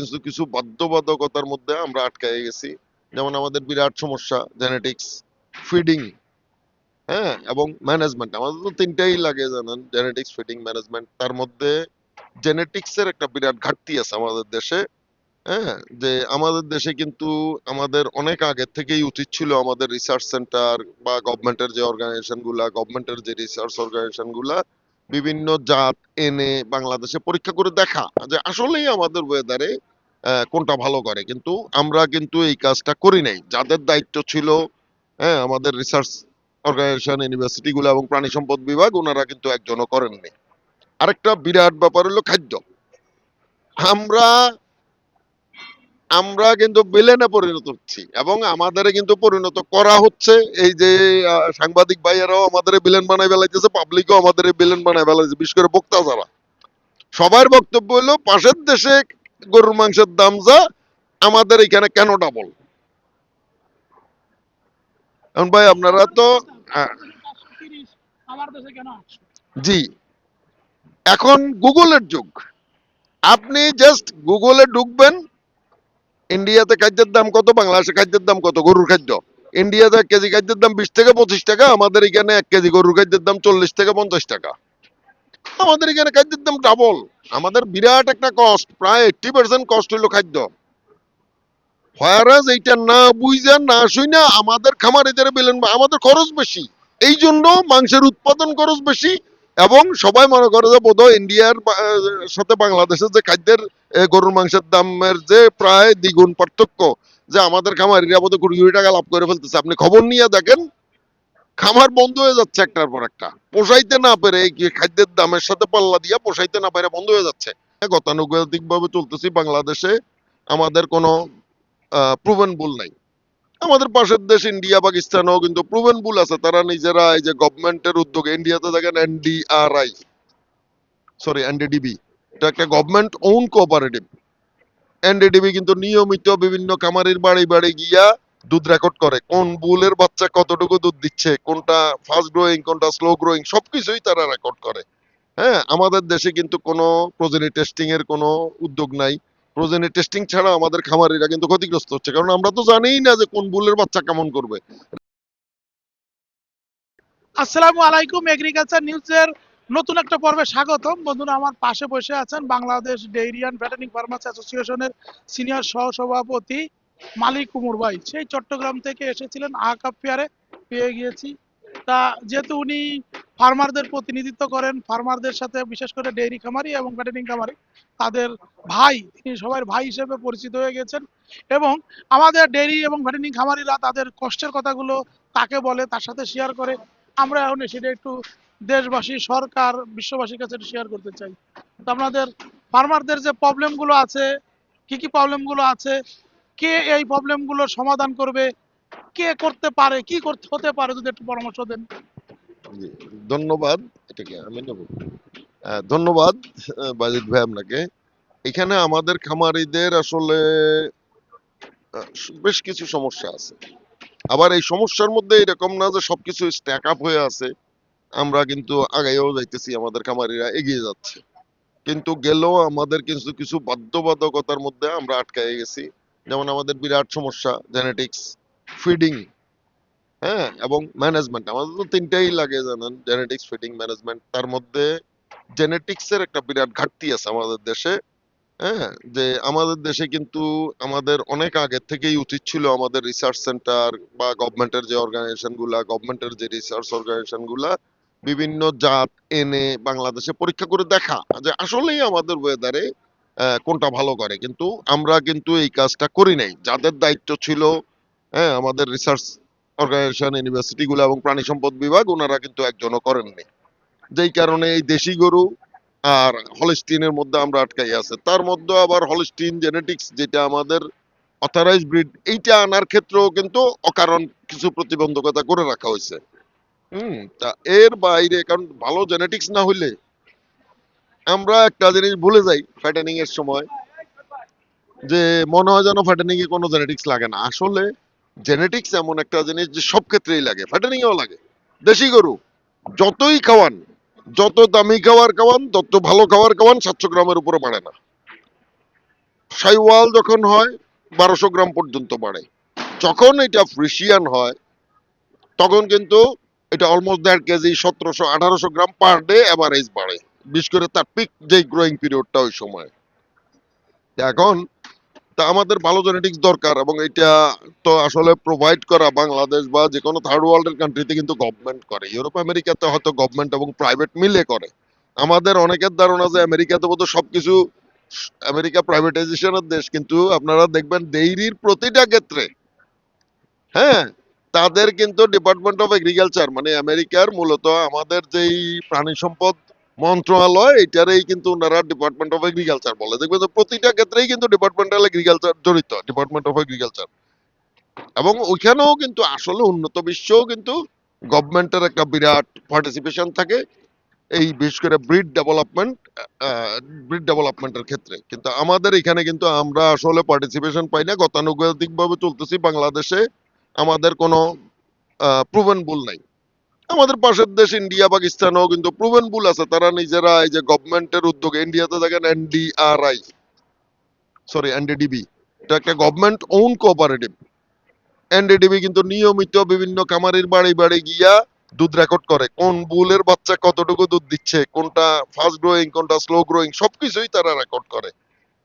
কিছু কিছু বাধ্যবাধকতার মধ্যে আমরা আটকায় গেছি। যেমন আমাদের বিরাট সমস্যা জেনেটিক্স, ফিডিং, হ্যাঁ, এবং ম্যানেজমেন্ট। আমাদের তো তিনটাই লাগে জানেন, জেনেটিক্স, ফিডিং, ম্যানেজমেন্ট। তার মধ্যে জেনেটিক্স এর একটা বিরাট ঘাটতি আছে আমাদের দেশে। হ্যাঁ, যে আমাদের দেশে কিন্তু আমাদের অনেক আগে থেকেই উচিত ছিল আমাদের রিসার্চ সেন্টার বা গভর্নমেন্টের যে অর্গানাইজেশন গুলা, গভর্নমেন্টের যে রিসার্চ অর্গানাইজেশন গুলা বিভিন্ন জাত এনে বাংলাদেশে পরীক্ষা করে দেখা যে আসলেই আমাদের ওয়েদারে কোনটা ভালো করে। কিন্তু আমরা কিন্তু এই কাজটা করি নাই। যাদের দায়িত্ব ছিল, হ্যাঁ, আমাদের রিসার্চ অর্গানাইজেশন, ইউনিভার্সিটি গুলো এবং প্রাণী সম্পদ বিভাগ, ওনারা কিন্তু একজনও করেননি। আরেকটা বিরাট ব্যাপার হলো খাদ্য। আমরা আমরা কিন্তু বিলেনে পরিণত হচ্ছি এবং আমাদের কিন্তু পরিণত করা হচ্ছে। এই যে সাংবাদিক ভাইয়েরাও আমাদের বিলেন বানাই ফেলাইতেছে, পাবলিকও আমাদের বিলেন বানাই ফেলাইছে, বিশেষ করে বক্তা যারা। সবার বক্তব্য হলো পাশের দেশে গরুর মাংসের দাম যা, আমাদের এখানে কেন ডাবল? এখন ভাই আপনারা তো আহ, জি, এখন গুগলের যুগ। আপনি জাস্ট গুগলে ঢুকবেন, ইন্ডিয়াতে খাদ্যের দাম কত, বাংলাদেশে খাদ্যের দাম কত, গরুর খাদ্য। ইন্ডিয়াতে 1 কেজি খাদ্যের দাম 20 থেকে 25 টাকা, আমাদের এখানে 1 কেজি গরুর খাদ্যের দাম 40 থেকে 50 টাকা। আমাদের এখানে খাদ্যের দাম ডাবল। আমাদের বিরাট একটা কস্ট, প্রায় 80% কস্ট হইলো খাদ্য। হোয়ারাজ এইটা না বুঝা না শুইনা আমাদের খামারিদের বিলেন, আমাদের খরচ বেশি, এই জন্য মাংসের উৎপাদন খরচ বেশি। এবং সবাই মনে করে যে বোধহয় ইন্ডিয়ার সাথে বাংলাদেশের যে খাদ্যের গরুর মাংসের দামের যে প্রায় দ্বিগুণ পার্থক্য, যে আমাদের খামারিরা বোধহয় কোটি কোটি টাকা লাভ করে ফেলতেছে। আপনি খবর নিয়ে দেখেন, খামার বন্ধ হয়ে যাচ্ছে একটার পর একটা, পোষাইতে না পেরে, এই খাদ্যের দামের সাথে পাল্লা দিয়া পোষাইতে না পেরে বন্ধ হয়ে যাচ্ছে। গতানুগতিক ভাবে চলতেছি বাংলাদেশে, আমাদের কোনো প্রুভেন ভুল নাই। আমাদের পাশের দেশ ইন্ডিয়া, পাকিস্তানও কিন্তু প্রুভেন ভুল আছে। তারা নিজেরা এই যে গভর্নমেন্টের উদ্যোগে, ইন্ডিয়াতে দেখেন এনডিআরআই, সরি এনডিডিবি, এটা একটা গভর্নমেন্ট ওন কোঅপারেটিভ। এনডিডিবি কিন্তু নিয়মিত বিভিন্ন খামারির বাড়ি বাড়ি গিয়া দুধ রেকর্ড করে, কোন বুলের বাচ্চা কতটুকু দুধ দিচ্ছে, কোনটা ফাস্ট গ্রোয়িং, কোনটা স্লো গ্রোয়িং, সবকিছুই তারা রেকর্ড করে। হ্যাঁ, আমাদের দেশে কিন্তু কোনো প্রোজেনি টেস্টিং এর কোনো উদ্যোগ নাই। প্রোজেনি টেস্টিং ছাড়া আমাদের খামারিরা কিন্তু ক্ষতিগ্রস্ত হচ্ছে, কারণ আমরা তো জানিই না যে কোন বুলের বাচ্চা কেমন করবে। আসসালামু আলাইকুম, এগ্রিকালচার নিউজের নতুন একটা পর্বে স্বাগতম। বন্ধুরা, আমার পাশে বসে আছেন Bangladesh dairy and veterinary farmers অ্যাসোসিয়েশনের সিনিয়র সহসভাপতি মালিক কুমুর ভাই। সেই চট্টগ্রাম থেকে এসেছিলেন আহকাপ ফেয়ারে, পেয়ে গিয়েছি। তা যেহেতু উনি ফার্মারদের প্রতিনিধিত্ব করেন, ফার্মারদের সাথে বিশেষ করে ডেইরি খামারি এবং ভেটেরিনারি খামারি তাদের ভাই, তিনি সবার ভাই হিসেবে পরিচিত হয়ে গেছেন। এবং আমাদের ডেইরি এবং ভেটেরিনারি খামারিরা তাদের কষ্টের কথাগুলো তাকে বলে, তার সাথে শেয়ার করে। আমরা এখন সেটা একটু দেশবাসী, সরকার, বিশ্ববাসীর কাছে শেয়ার করতে চাই। তো আপনাদের ফার্মারদের যে প্রবলেমগুলো আছে, কি কি প্রবলেমগুলো আছে, কে এই প্রবলেমগুলোর সমাধান করবে, কে করতে পারে, কি করতে হতে পারে, যদি একটু পরামর্শ দেন। জি, ধন্যবাদ। এটাকে আমি নেব। ধন্যবাদ বাজিদ ভাই আপনাকে। এখানে আমাদের খামারিদের আসলে বেশ কিছু সমস্যা আছে। আবার এই সমস্যার মধ্যে এরকম না যে সবকিছু স্ট্যাক আপ হয়ে আছে। আমরা কিন্তু আগাইও যাইতেছি, আমাদের খামারিরা এগিয়ে যাচ্ছে। কিন্তু গেলেও আমাদের কিছু কিছু বাধ্যবাধকতার মধ্যে আমরা আটকায় গেছি। যেমন আমাদের বিরাট সমস্যা জেনেটিক্স, ফিডিং, হ্যাঁ, এবং ম্যানেজমেন্ট। আমাদের তো তিনটাই লাগে জানেন, জেনেটিক্স, ফিডিং, ম্যানেজমেন্ট। তার মধ্যে জেনেটিক্স এর একটা বিরাট ঘাটতি আছে আমাদের দেশে। হ্যাঁ, যে আমাদের দেশে কিন্তু আমাদের অনেক আগে থেকেই উচিত ছিল আমাদের রিসার্চ সেন্টার বা গভর্নমেন্টের যে অর্গানাইজেশন গুলা, গভর্নমেন্টের যে রিসার্চ অর্গানাইজেশন গুলা বিভিন্ন জাত এনে বাংলাদেশে পরীক্ষা করে দেখা যে আসলেই আমাদের ওয়েদারে কোনটা ভালো করে। কিন্তু আমরা কিন্তু এই কাজটা করি নাই। যাদের দায়িত্ব ছিল, হ্যাঁ, আমাদের রিসার্চ অর্গানাইজেশন, ইউনিভার্সিটি গুলো এবং প্রাণী সম্পদ বিভাগ, ওনারা কিন্তু একজনও করেননি। যেই কারণে এই দেশি গরু আর হলস্টিনের মধ্যে আমরা আটকাই আছে। তার মধ্যে আবার হলস্টিন জেনেটিক্স, যেটা আমাদের অথরাইজ ব্রিড, এইটা আনার ক্ষেত্রেও কিন্তু অকারণ কিছু প্রতিবন্ধকতা করে রাখা হয়েছে। তা এর বাইরে, কারণ ভালো জেনেটিক্স না হইলে আমরা একটা জিনিস ভুলে যাই ফ্যাটেনিং এর সময়, যে মনে হয় যেন ফ্যাটেনিং এ কোনো জেনেটিক্স লাগে না। আসলে জেনেটিক্স এমন একটা জিনিস যে সব ক্ষেত্রেই লাগে, ফ্যাটেনিং এও লাগে। দেশি গরু যতই খাওয়ান, যত দামি খাবার খাওয়ান, তত ভালো খাবার খাওয়ান, 700 গ্রামের উপরে বাড়ে না। সাইওয়াল যখন হয় 1200 গ্রাম পর্যন্ত বাড়ে। যখন এটা ফ্রিশিয়ান হয় তখন কিন্তু এটা অলমোস্ট 1.5 কেজি 1700-1800 গ্রাম পার ডে এভারেজ বাড়ে, বিশেষ করে তার পিক যে গ্রোয়িং পিরিয়ডটা ওই সময়। এখন তা আমাদের ভালো জেনেটিক্স দরকার, এবং এটা তো আসলে প্রোভাইড করা বাংলাদেশ বা যে কোনো থার্ড ওয়ার্ল্ডের কান্ট্রিতে কিন্তু গভর্নমেন্ট করে। ইউরোপ আমেরিকাতে হয়তো গভর্নমেন্ট এবং প্রাইভেট মিলে করে। আমাদের অনেকের ধারণা যে আমেরিকাতে বোধ সবকিছু, আমেরিকা প্রাইভেটাইজেশনের দেশ, কিন্তু আপনারা দেখবেন ডেইরির প্রতিটা ক্ষেত্রে, হ্যাঁ, তাদের কিন্তু ডিপার্টমেন্ট অফ এগ্রিকালচার, মানে আমেরিকার মূলত আমাদের যেই প্রাণী সম্পদ মন্ত্রণালয়, এটারই কিন্তু ওনারা ডিপার্টমেন্ট অফ এগ্রিকালচার বলে। দেখবেন তো প্রতিটা ক্ষেত্রেই কিন্তু ডিপার্টমেন্টাল এগ্রিকালচার জড়িত, ডিপার্টমেন্ট অফ এগ্রিকালচার। এবং ওইখানেও কিন্তু আসলে উন্নত বিশ্বেও কিন্তু গভর্নমেন্টের একটা বিরাট পার্টিসিপেশন থাকে এই বিশেষ করে ব্রিড ডেভেলপমেন্টের ক্ষেত্রে। কিন্তু আমাদের এখানে কিন্তু আমরা আসলে পার্টিসিপেশন পাই না, গতানুগতিক ভাবে চলতেছি বাংলাদেশে। আমাদের কোনো প্রুভেন বুল নাই। আমাদের পাশের দেশ ইন্ডিয়া পাকিস্তানেও কিন্তু প্রুভেন বুল আছে, তারা নিজেরা এই যে গভর্নমেন্টের উদ্যোগে, ইন্ডিয়াতে দেখেন এনডিআরআই, সরি এনডিডিবি, এটা একটা গভর্নমেন্ট ওন কোঅপারেটিভ। এনডিডিবি কিন্তু নিয়মিত বিভিন্ন খামারির বাড়ি বাড়ি গিয়া দুধ রেকর্ড করে, কোন বুলের বাচ্চা কতটুকু দুধ দিচ্ছে, কোনটা ফাস্ট গ্রোয়িং কোনটা স্লো গ্রোয়িং, সবকিছুই তারা রেকর্ড করে।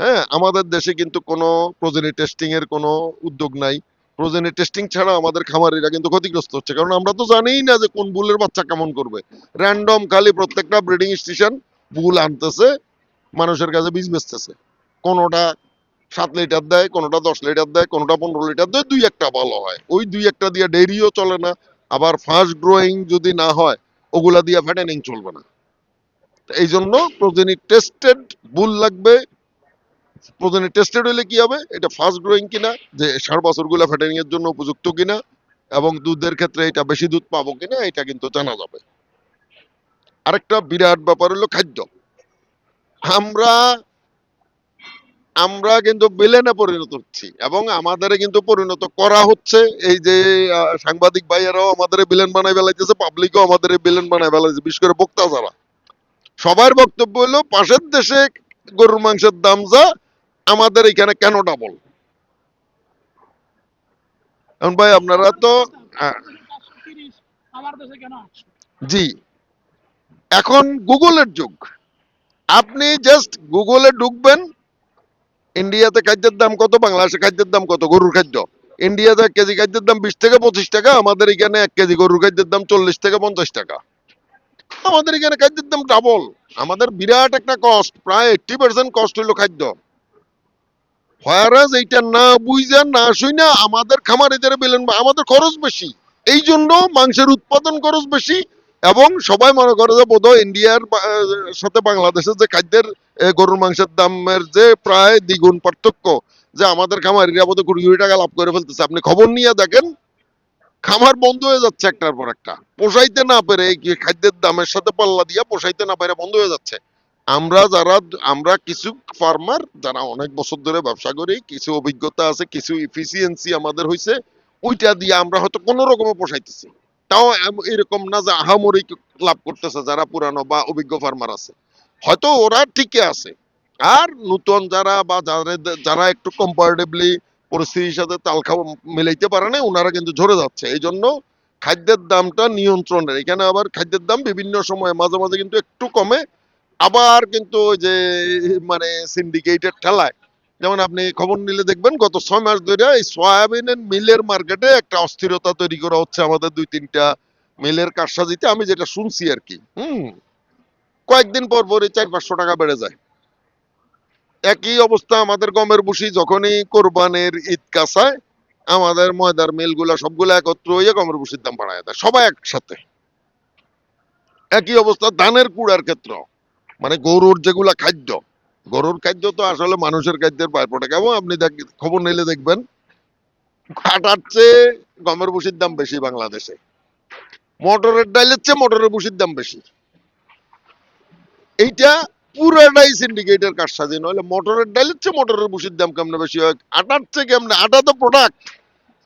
হ্যাঁ, আমাদের দেশে কিন্তু কোনো প্রজেনি টেস্টিং এর কোনো উদ্যোগ নাই। প্রজেনি টেস্টিং ছাড়া আমাদের খামারিরা কিন্তু ক্ষতিগ্রস্ত হচ্ছে, কারণ আমরা তো জানিই না যে কোন বুলের বাচ্চা কেমন করবে। র্যান্ডম খালি প্রত্যেকটা ব্রিডিং স্টেশন বুল আনতেছে, মানুষের কাছে বীজ বেচতেছে। কোনোটা 7 লিটার দেয়, কোনোটা 10 লিটার দেয়, কোনোটা 15 লিটার দেয়, দুই একটা ভালো হয়, ওই দুই একটা দিয়ে ডেইরিও চলে না। আবার ফাস্ট গ্রোয়িং যদি না হয় ওগুলা দিয়ে ফ্যাটেনিং চলবে না। এই জন্য প্রজেনি টেস্টেড বুল লাগবে। প্রজেনি টেস্টেড হলে কি হবে, এটা ফাস্ট গ্রোয়িং কিনা, যে ষাঁড় বাছুরগুলা ফ্যাটেনিং এর জন্য উপযুক্ত কিনা, এবং দুধের ক্ষেত্রে এটা বেশি দুধ পাবো কিনা, এটা কিন্তু জানা যাবে। আরেকটা বিরাট ব্যাপার হলো খাদ্য। আমরা আমরা কিন্তু বিলেনে পরিণত হচ্ছি, এবং আমাদের কিন্তু পরিণত করা হচ্ছে। এই যে সাংবাদিক ভাইয়েরাও আমাদের বিলেন বানাই ফেলাইতেছে, পাবলিকও আমাদের বিলেন বানাই ফেলাইছে, বিশেষ করে বক্তা যারা। সবার বক্তব্য হলো পাশের দেশে গরুর মাংসের দাম যা, আমাদের এখানে কেন ডাবল। এখন ভাই আপনারা তো আহ, আমার দেশে কেন 800? জি, এখন গুগলের যুগ। আপনি জাস্ট গুগলে ঢুকবেন, ইন্ডিয়াতে খাদ্যের দাম কত, বাংলাদেশে খাদ্যের দাম কত, গরুর খাদ্য। ইন্ডিয়াতে 1 কেজি খাদ্যের দাম 20 থেকে 25 টাকা, আমাদের এখানে 1 কেজি গরুর খাদ্যের দাম 40 থেকে 50 টাকা। আমাদের এখানে খাদ্যের দাম ডাবল। আমাদের বিরাট একটা কস্ট, প্রায় 80% কস্ট হইলো খাদ্য। হোয়ারাজ এইটা না বুঝা না শুইনা আমাদের খামারিদের বিলেন, আমাদের খরচ বেশি, এই জন্য মাংসের উৎপাদন খরচ বেশি। এবং সবাই মনে করে যে বোধহয় ইন্ডিয়ার সাথে বাংলাদেশের যে খাদ্যের গরুর মাংসের দামের যে প্রায় দ্বিগুণ পার্থক্য, যে আমাদের খামারিরা বোধহয় কোটি কোটি টাকা লাভ করে ফেলতেছে। আপনি খবর নিয়ে দেখেন, খামার বন্ধ হয়ে যাচ্ছে একটার পর একটা, পোষাইতে না পেরে, এই খাদ্যের দামের সাথে পাল্লা দিয়া পোষাইতে না পেরে বন্ধ হয়ে যাচ্ছে। আমরা কিছু ফার্মার যারা অনেক বছর ধরে ব্যবসা করি, কিছু অভিজ্ঞতা আছে, কিছু ইফিসিয়েন্সি আমাদের হয়েছে, ওইটা দিয়ে আমরা হয়তো কোনো রকমে পোষাইতেছি। তাও এরকম না যে আহামরি লাভ করতেছে যারা পুরানো বা অভিজ্ঞ ফার্মার আছে, হয়তো ওরা ঠিকই আছে। আর নতুন যারা বা যারা একটু কম্পারেটিভলি পরিস্থিতির সাথে তাল খাওয়া মিলাইতে পারে না, ওনারা কিন্তু ঝরে যাচ্ছে। এই জন্য খাদ্যের দামটা নিয়ন্ত্রণের, এখানে আবার খাদ্যের দাম বিভিন্ন সময় মাঝে মাঝে কিন্তু একটু কমে, আবার কিন্তু ওই যে মানে সিন্ডিকেটেড ঠেলায়। যেমন আপনি খবর নিলে দেখবেন গত 6 মাস ধরে এই সয়াবিনের মিলের মার্কেটে একটা অস্থিরতা তৈরি করা হচ্ছে, আমাদের 2-3টা মিলের কারসাজিতে আমি যেটা শুনছি আর কি। কয়েকদিন পর পরই 400-500 টাকা বেড়ে যায়। একই অবস্থা আমাদের গমের ভুসি, যখনই কোরবানির ঈদ কাছায় আমাদের ময়দার মিলগুলা সবগুলা একত্র হয়ে গমের ভুসির দাম বাড়ায় দেয় সবাই একসাথে। একই অবস্থা ধানের কুড়ার ক্ষেত্র, মানে গরুর যেগুলা খাদ্য, গরুর খাদ্য তো আসলে মানুষের খাদ্যের বাই প্রোডাক্ট। এবং আপনি খবর নিলে দেখবেন আটার চেয়ে গমের ভুসির দাম বেশি বাংলাদেশে, মটরের ডাইলের চেয়ে মটরের ভুসির দাম বেশি। এইটা পুরাটাই সিন্ডিকেটের কারসাজি, নইলে মটরের ডাইলের চেয়ে মটরের ভুসির দাম কেমনে বেশি হয়, আটার চেয়ে কেমনে, আটা তো প্রোডাক্ট,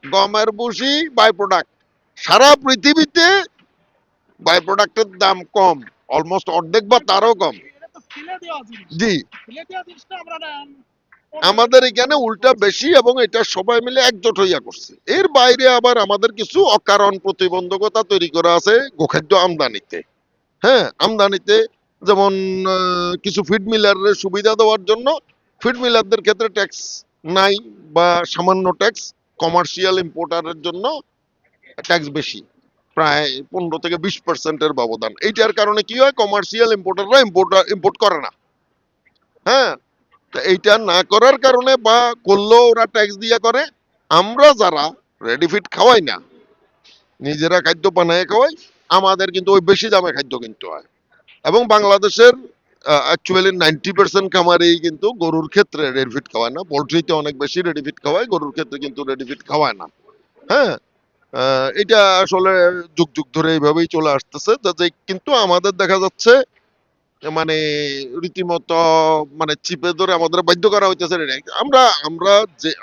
গমের ভুসি বাই প্রোডাক্ট। সারা পৃথিবীতে বাই প্রোডাক্টের দাম কম, অলমোস্ট অর্ধেক বা তারও কম। এটা তো ফেলে দেওয়া জিনিস, জি, ফেলে দেওয়া জিনিসটা আমরা আমাদের এখানে উল্টা বেশি, এবং এটা সবাই মিলে একজোট হইয়া করছে। এর বাইরে আবার আমাদের কিছু অকারণ প্রতিবন্ধকতা তৈরি করা আছে গোখাদ্য আমদানিতে। হ্যাঁ, আমদানিতে যেমন কিছু ফিড মিলারের সুবিধা দেওয়ার জন্য ফিড মিলারদের ক্ষেত্রে ট্যাক্স নাই বা সামান্য ট্যাক্স, কমার্শিয়াল ইম্পোর্টারের জন্য ট্যাক্স বেশি, প্রায় 15 থেকে 20% ব্যবধান। এইটার কারণে কি হয়, কমার্শিয়াল ইম্পোর্টাররা ইম্পোর্ট করে না। হ্যাঁ, তো এইটা না করার কারণে বা করলেও ওরা ট্যাক্স দিয়ে করে। আমরা যারা রেডি ফিট খাওয়াই না, নিজেরা খাদ্য বানায় খাওয়াই, আমাদের কিন্তু ওই বেশি দামে খাদ্য কিনতে হয়। এবং বাংলাদেশের অ্যাকচুয়ালি 90% খামারেই কিন্তু গরুর ক্ষেত্রে রেডিফিট খাওয়ায় না। পোলট্রিতে অনেক বেশি রেডিফিট খাওয়ায়, গরুর ক্ষেত্রে কিন্তু রেডিফিট খাওয়ায় না। হ্যাঁ, এটা আসলে যুগ যুগ ধরে এইভাবেই চলে আসতেছে। কিন্তু আমাদের দেখা যাচ্ছে মানে রীতিমতো মানে চিপে ধরে আমাদের বাধ্য করা হইতেছে। আমরা আমরা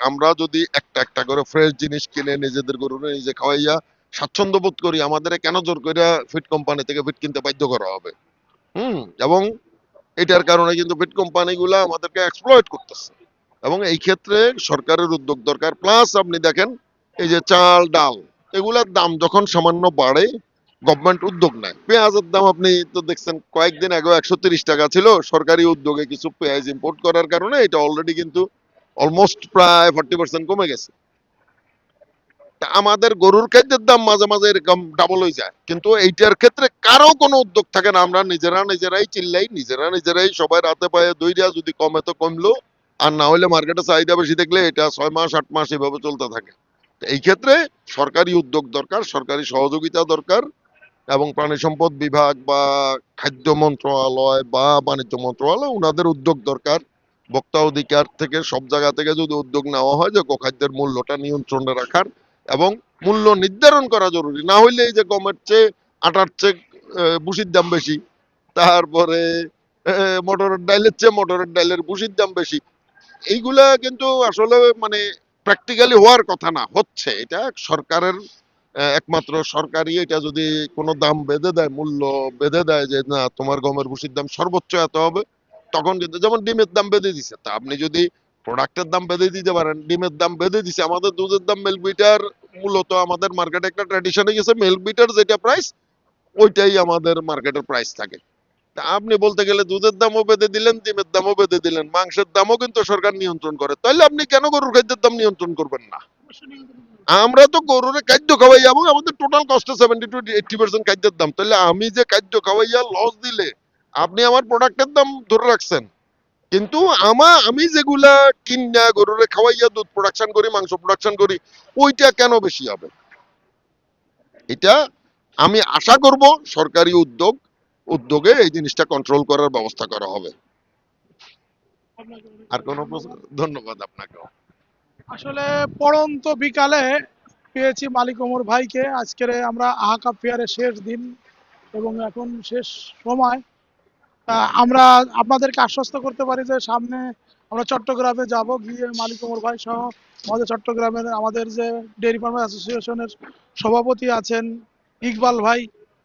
আমরা যদি একটা একটা করে ফ্রেশ জিনিস কিনে নিজেদের গরু নিজে খাওয়াইয়া স্বাচ্ছন্দ্য বোধ করি, আমাদের কেন জোর করে ফিড কোম্পানি থেকে ফিড কিনতে বাধ্য করা হবে? এবং এটার কারণে কিন্তু ফিড কোম্পানিগুলো আমাদেরকে এক্সপ্লয়েট করতেছে। এবং এই ক্ষেত্রে সরকারের উদ্যোগ দরকার। প্লাস আপনি দেখেন, এই যে চাল ডাল এগুলার দাম যখন সামান্য বাড়ে, গভর্নমেন্ট উদ্যোগ নেয়। পেঁয়াজের দাম আপনি তো দেখছেন, কয়েকদিন আগে 130 টাকা ছিল। সরকারি উদ্যোগে কিছু পেঁয়াজ ইম্পোর্ট করার কারণে এটা অলরেডি কিন্তু অলমোস্ট প্রায় 40% কমে গেছে। তা আমাদের গরুর খাদ্যের দাম মাঝে মাঝে এরকম ডাবল হয়ে যায়, কিন্তু এইটার ক্ষেত্রে কারো কোনো উদ্যোগ থাকে না। আমরা নিজেরাই চিল্লাই, নিজেরাই সবাই রাতে পায়ে দইরা, যদি কমে তো কমলো, আর না হলে মার্কেটে চাহিদা বেশি দেখলে এটা 6 মাস 8 মাস এভাবে চলতে থাকে। তো এই ক্ষেত্রে সরকারি উদ্যোগ দরকার, সরকারি সহযোগিতা দরকার, এবং প্রাণী সম্পদ বিভাগ বা খাদ্য মন্ত্রণালয় বা বাণিজ্য মন্ত্রণালয়, ওনাদের উদ্যোগ দরকার। ভোক্তা অধিকার থেকে সব জায়গা থেকে যদি উদ্যোগ নেওয়া হয় যে গোখাদ্যের মূল্যটা নিয়ন্ত্রণে রাখার, এবং মূল্য নির্ধারণ করা জরুরি। না হইলে এই যে গমের চেয়ে আটার চেয়ে ভুসির দাম বেশি, তারপরে মটরের ডাইলের ভুসির দাম বেশি, এইগুলা কিন্তু আসলে মানে প্র্যাকটিক্যালি হওয়ার কথা না, হচ্ছে। এটা সরকারের একমাত্র সরকারই এটা যদি কোনো দাম বেঁধে দেয়, মূল্য বেঁধে দেয় যে না তোমার গমের ভুসির দাম সর্বোচ্চ এত হবে, তখন কিন্তু, যেমন ডিমের দাম বেঁধে দিছে, তা আপনি যদি প্রোডাক্টের দাম বেঁধে দিতে পারেন, ডিমের দাম বেঁধে দিছে। আমাদের দুধের দাম, মিল্ক বিটার মূলত আমাদের মার্কেটে একটা ট্র্যাডিশনে গেছে, মিল্ক বিটার যেটা প্রাইস ওইটাই আমাদের মার্কেটের প্রাইস থাকে। তা আপনি বলতে গেলে দুধের দামও বেঁধে দিলেন, ডিমের দামও বেঁধে দিলেন, মাংসের দামও কিন্তু সরকার নিয়ন্ত্রণ করে। তাহলে আপনি কেন গরুর খাদ্যের দাম নিয়ন্ত্রণ করবেন না? আমরা তো গরুরে খাদ্য খাওয়াই, এবং আমাদের টোটাল কস্টে 70 to 80% খাদ্যের দাম। তাহলে আমি যে খাদ্য খাওয়াইয়া লস দিলে আপনি আমার প্রোডাক্টের দাম ধরে রাখছেন, কিন্তু আমি যেগুলা কিনা গরুরে খাওয়াইয়া দুধ প্রোডাকশন করি, মাংস প্রোডাকশন করি, ওইটা কেন বেশি হবে? এটা আমি আশা করব সরকারি উদ্যোগে এই জিনিসটা কন্ট্রোল করার ব্যবস্থা করা হবে। আর কোনো প্রশ্ন? ধন্যবাদ আপনাকেও। আসলে পড়ন্ত বিকালে পেয়েছি মালিক ওমর ভাইকে। আজকের আমরা আহা কাপ ফেয়ারের শেষ দিন এবং এখন শেষ সময়। আমরা আপনাদেরকে আশ্বস্ত করতে পারি যে সামনে আমরা চট্টগ্রামে যাব, গিয়ে মালিক ওমর ভাই সহ আমাদের চট্টগ্রামের আমাদের যে ডেয়ারি ফার্মার অ্যাসোসিয়েশনের সভাপতি আছেন ইকবাল ভাই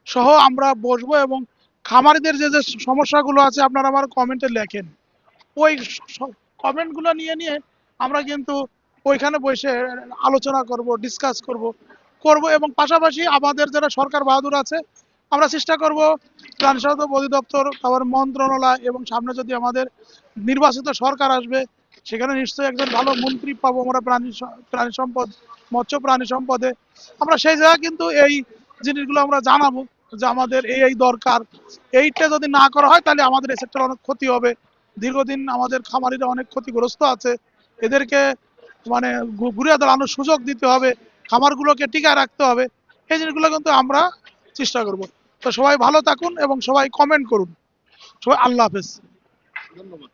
সহ আমরা বসবো, এবং খামারিদের যে যে সমস্যাগুলো আছে আপনারা আমার কমেন্টে লেখেন। ওই কমেন্টগুলো নিয়ে নিয়ে আমরা কিন্তু ওইখানে বসে আলোচনা করব, ডিসকাস করব এবং পাশাপাশি আমাদের যারা সরকার বাহাদুর আছে আমরা চেষ্টা করব প্রাণী সম্পদ অধিদপ্তর, তারপর মন্ত্রণালয়, এবং সামনে যদি আমাদের নির্বাচিত সরকার আসবে সেখানে নিশ্চয়ই একজন ভালো মন্ত্রী পাবো আমরা প্রাণী সম্পদ, মৎস্য প্রাণী সম্পদে। আমরা সেই জায়গায় কিন্তু এই জিনিসগুলো আমরা জানাবো যে আমাদের এই দরকার। এইটা যদি না করা হয় তাহলে আমাদের এই সেক্টর অনেক ক্ষতি হবে। দীর্ঘদিন আমাদের খামারিরা অনেক ক্ষতিগ্রস্ত আছে, এদেরকে মানে ঘুরে দাঁড়ানোর সুযোগ দিতে হবে, খামারগুলোকে টিকায় রাখতে হবে। এই জিনিসগুলো কিন্তু আমরা চেষ্টা করব। তো সবাই ভালো থাকুন এবং সবাই কমেন্ট করুন। সবাই আল্লাহ হাফেজ। ধন্যবাদ।